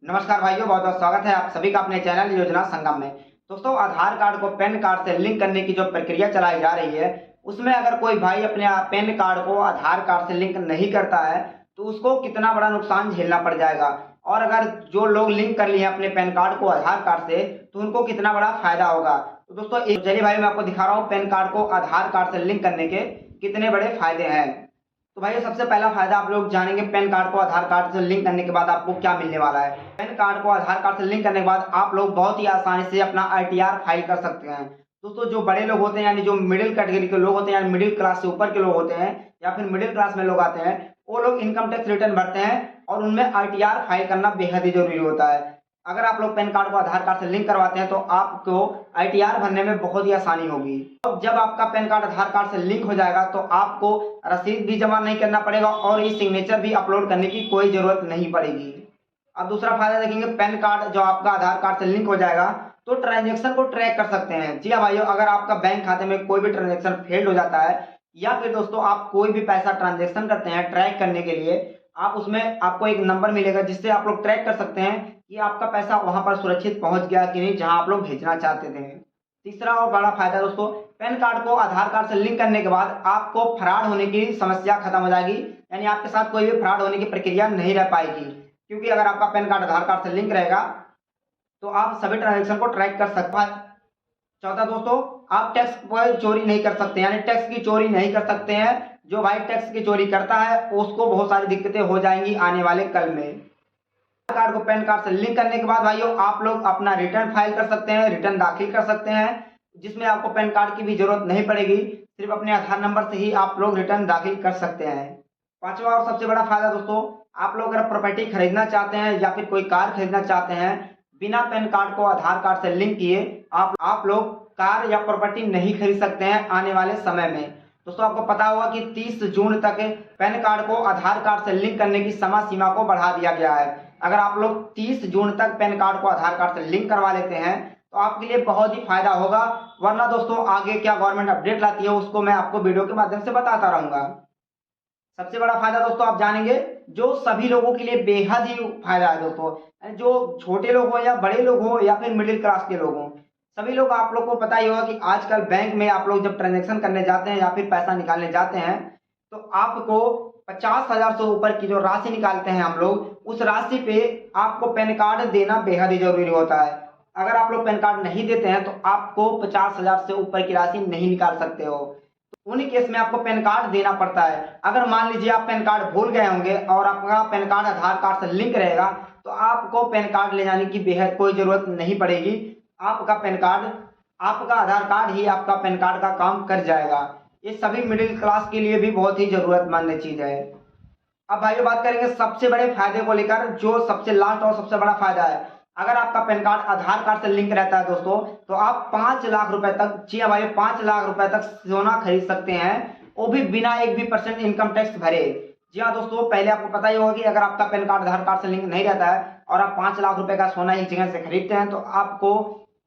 नमस्कार भाइयों, बहुत बहुत स्वागत है आप सभी का अपने चैनल योजना संगम में। दोस्तों, आधार कार्ड को पैन कार्ड से लिंक करने की जो प्रक्रिया चलाई जा रही है, उसमें अगर कोई भाई अपने पैन कार्ड को आधार कार्ड से लिंक नहीं करता है तो उसको कितना बड़ा नुकसान झेलना पड़ जाएगा। और अगर जो लोग लिंक कर लिए हैं अपने पैन कार्ड को आधार कार्ड से तो उनको कितना बड़ा फायदा होगा। तो दोस्तों चलिए भाई, मैं आपको दिखा रहा हूँ पैन कार्ड को आधार कार्ड से लिंक करने के कितने बड़े फायदे हैं। तो भाई सबसे पहला फायदा आप लोग जानेंगे, पैन कार्ड को आधार कार्ड से लिंक करने के बाद आपको क्या मिलने वाला है। पैन कार्ड को आधार कार्ड से लिंक करने के बाद आप लोग बहुत ही आसानी से अपना आईटीआर फाइल कर सकते हैं। दोस्तों, जो बड़े लोग होते हैं यानी जो मिडिल कैटेगरी के लोग होते हैं, यानी मिडिल क्लास से ऊपर के लोग होते हैं या फिर मिडिल क्लास में लोग आते हैं, वो लोग इनकम टैक्स रिटर्न भरते हैं और उनमें आईटीआर फाइल करना बेहद ही जरूरी होता है। अगर आप लोग पैन कार्ड को आधार कार्ड से लिंक करवाते हैं तो आपको आईटीआर भरने में बहुत ही आसानी होगी। अब जब आपका पैन कार्ड आधार कार्ड से लिंक हो जाएगा तो आपको रसीद भी जमा नहीं करना पड़ेगा और ई सिग्नेचर भी अपलोड करने की कोई जरूरत नहीं पड़ेगी। अब दूसरा फायदा देखेंगे, पैन कार्ड जो आपका आधार कार्ड से लिंक हो जाएगा तो ट्रांजेक्शन को ट्रैक कर सकते हैं। जी हाँ भाइयों, अगर आपका बैंक खाते में कोई भी ट्रांजेक्शन फेल्ड हो जाता है या फिर दोस्तों आप कोई भी पैसा ट्रांजेक्शन करते हैं, ट्रैक करने के लिए आप उसमें आपको एक नंबर मिलेगा जिससे आप लोग ट्रैक कर सकते हैं कि आपका पैसा वहां पर सुरक्षित पहुंच गया कि नहीं जहां आप लोग भेजना चाहते थे। तीसरा और बड़ा फायदा दोस्तों, पैन कार्ड को आधार कार्ड से लिंक करने के बाद आपको फ्रॉड होने की समस्या खत्म हो जाएगी, यानी आपके साथ कोई भी फ्रॉड होने की प्रक्रिया नहीं रह पाएगी। क्योंकि अगर आपका पैन कार्ड आधार कार्ड से लिंक रहेगा तो आप सभी ट्रांजेक्शन को ट्रैक कर सकते हैं। चौथा दोस्तों, आप टैक्स पर चोरी नहीं कर सकते, यानी टैक्स की चोरी नहीं कर सकते हैं। जो भाई टैक्स की चोरी करता है उसको बहुत सारी दिक्कतें हो जाएंगी आने वाले कल में। कार्ड को पैन कार्ड से लिंक करने के बाद भाइयों आप लोग अपना रिटर्न फाइल कर सकते हैं, रिटर्न दाखिल कर सकते हैं, जिसमें आपको पैन कार्ड की भी जरूरत नहीं पड़ेगी। सिर्फ अपने आधार नंबर से ही आप लोग रिटर्न दाखिल कर सकते हैं। पांचवा और सबसे बड़ा फायदा दोस्तों, आप लोग अगर प्रॉपर्टी खरीदना चाहते हैं या फिर कोई कार खरीदना चाहते हैं, बिना पैन कार्ड को आधार कार्ड से लिंक किए आप लोग कार या प्रॉपर्टी नहीं खरीद सकते हैं आने वाले समय में। दोस्तों, आपको पता होगा कि 30 जून तक पैन कार्ड को आधार कार्ड से लिंक करने की समय सीमा को बढ़ा दिया गया है। अगर आप लोग 30 जून तक पैन कार्ड को आधार कार्ड से लिंक करवा लेते हैं तो आपके लिए बहुत ही फायदा होगा। वरना दोस्तों आगे क्या गवर्नमेंट अपडेट लाती है उसको मैं आपको वीडियो के माध्यम से बताता रहूंगा। सबसे बड़ा फायदा दोस्तों आप जानेंगे, जो सभी लोगों के लिए बेहद ही फायदा है दोस्तों, जो छोटे लोग हो या बड़े लोग हो या फिर मिडिल क्लास के लोग हो, सभी लोग, आप लोग को पता ही होगा कि आजकल बैंक में आप लोग जब ट्रांजेक्शन करने जाते हैं या फिर पैसा निकालने जाते हैं तो आपको 50,000 से ऊपर की जो राशि निकालते हैं हम लोग, उस राशि पे आपको पैन कार्ड देना बेहद ही जरूरी होता है। अगर आप लोग पैन कार्ड नहीं देते हैं तो आपको 50,000 से ऊपर की राशि नहीं निकाल सकते हो। तो उन केस में आपको पैन कार्ड देना पड़ता है। अगर मान लीजिए आप पैन कार्ड भूल गए होंगे और आपका पैन कार्ड आधार कार्ड से लिंक रहेगा तो आपको पैन कार्ड ले जाने की बेहद कोई जरूरत नहीं पड़ेगी। आपका पैन कार्ड, आपका आधार कार्ड ही आपका पैन कार्ड का काम कर जाएगा। ये सभी मिडिल क्लास के लिए भी बहुत ही जरूरतमंद चीज है। अब भाइयों बात करेंगे सबसे बड़े फायदे को लेकर, जो सबसे लास्ट और सबसे बड़ा फायदा है। अगर आपका पैन कार्ड आधार कार्ड से लिंक रहता है दोस्तों तो आप 5 लाख रुपए तक, जी हाँ भाई, 5 लाख रुपए तक सोना खरीद सकते हैं, वो भी बिना एक भी परसेंट इनकम टैक्स भरे। जी हाँ दोस्तों, पहले आपको पता ही होगा कि अगर आपका पैन कार्ड आधार कार्ड से लिंक नहीं रहता है और आप 5 लाख रुपए का सोना एक जगह से खरीदते हैं तो आपको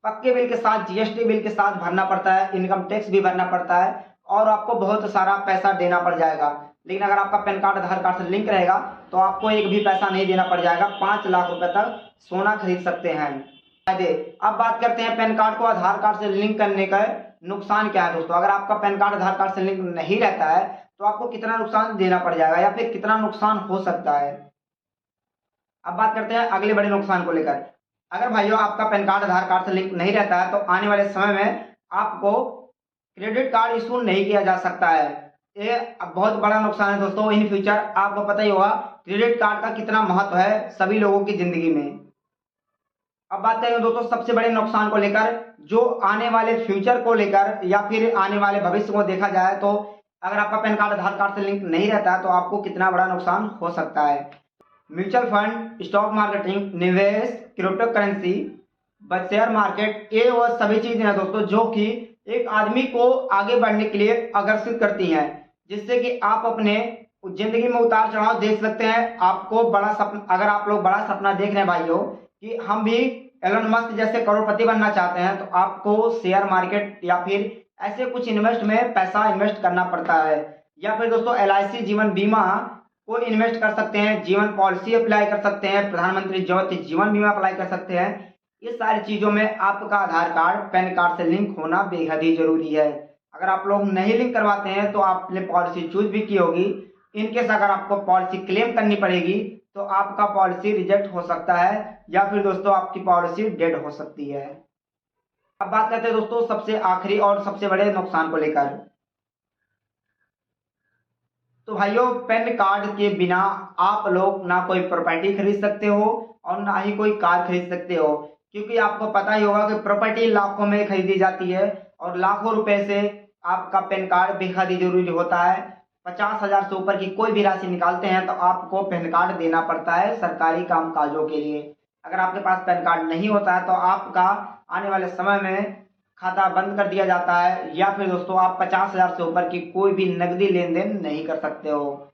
पक्के बिल के साथ, जीएसटी बिल के साथ भरना पड़ता है, इनकम टैक्स भी भरना पड़ता है और आपको बहुत सारा पैसा देना पड़ जाएगा। लेकिन अगर आपका पैन कार्ड आधार कार्ड से लिंक रहेगा तो आपको एक भी पैसा नहीं देना पड़ जाएगा, 5 लाख रुपए तक सोना खरीद सकते हैं। फायदे। अब बात करते हैं पैन कार्ड को आधार कार्ड से लिंक करने का नुकसान क्या है दोस्तों। अगर आपका पैन कार्ड आधार कार्ड से लिंक नहीं रहता है तो आपको कितना नुकसान देना पड़ जाएगा या फिर कितना नुकसान हो सकता है। अब बात करते हैं अगले बड़े नुकसान को लेकर। अगर भाइयों आपका पैन कार्ड आधार कार्ड से लिंक नहीं रहता है तो आने वाले समय में आपको क्रेडिट कार्ड इशू नहीं किया जा सकता है। ये बहुत बड़ा नुकसान है दोस्तों। इन फ्यूचर आपको पता ही होगा क्रेडिट कार्ड का कितना महत्व है सभी लोगों की जिंदगी में। अब बात करेंगे दोस्तों सबसे बड़े नुकसान को लेकर, जो आने वाले फ्यूचर को लेकर या फिर आने वाले भविष्य को देखा जाए तो अगर आपका पैन कार्ड आधार कार्ड से लिंक नहीं रहता है तो आपको कितना बड़ा नुकसान हो सकता है। म्यूचुअल फंड, स्टॉक मार्केटिंग, निवेश, क्रिप्टो करेंसी, शेयर मार्केट, ये वो सभी चीजें हैं दोस्तों जो कि एक आदमी को आगे बढ़ने के लिए आकर्षित करती हैं, जिससे कि आप अपने जिंदगी में उतार चढ़ाव देख सकते हैं। आपको बड़ा सपना, अगर आप लोग बड़ा सपना देख रहे हैं भाइयों कि हम भी एलन मस्क जैसे करोड़पति बनना चाहते हैं, तो आपको शेयर मार्केट या फिर ऐसे कुछ इन्वेस्ट में पैसा इन्वेस्ट करना पड़ता है। या फिर दोस्तों एलआईसी जीवन बीमा, कोई इन्वेस्ट कर सकते हैं, जीवन पॉलिसी अप्लाई कर सकते हैं, प्रधानमंत्री ज्योति जीवन बीमा अप्लाई कर सकते हैं। इस सारी चीज़ों में आपका आधार कार्ड पैन कार्ड से लिंक होना बेहद ही जरूरी है। अगर आप लोग नहीं लिंक करवाते हैं तो आपने पॉलिसी चूज भी की होगी, इनकेस अगर आपको पॉलिसी क्लेम करनी पड़ेगी तो आपका पॉलिसी रिजेक्ट हो सकता है या फिर दोस्तों आपकी पॉलिसी डेड हो सकती है। अब बात करते हैं दोस्तों सबसे आखिरी और सबसे बड़े नुकसान को लेकर। तो भाइयों, पैन कार्ड के बिना आप लोग ना कोई प्रॉपर्टी खरीद सकते हो और ना ही कोई कार खरीद सकते हो, क्योंकि आपको पता ही होगा कि प्रॉपर्टी लाखों में खरीदी जाती है और लाखों रुपए से आपका पैन कार्ड बेहद ही जरूरी होता है। 50,000 से ऊपर की कोई भी राशि निकालते हैं तो आपको पैन कार्ड देना पड़ता है सरकारी कामकाजों के लिए। अगर आपके पास पैन कार्ड नहीं होता है तो आपका आने वाले समय में खाता बंद कर दिया जाता है या फिर दोस्तों आप 50,000 से ऊपर की कोई भी नकदी लेन देन नहीं कर सकते हो।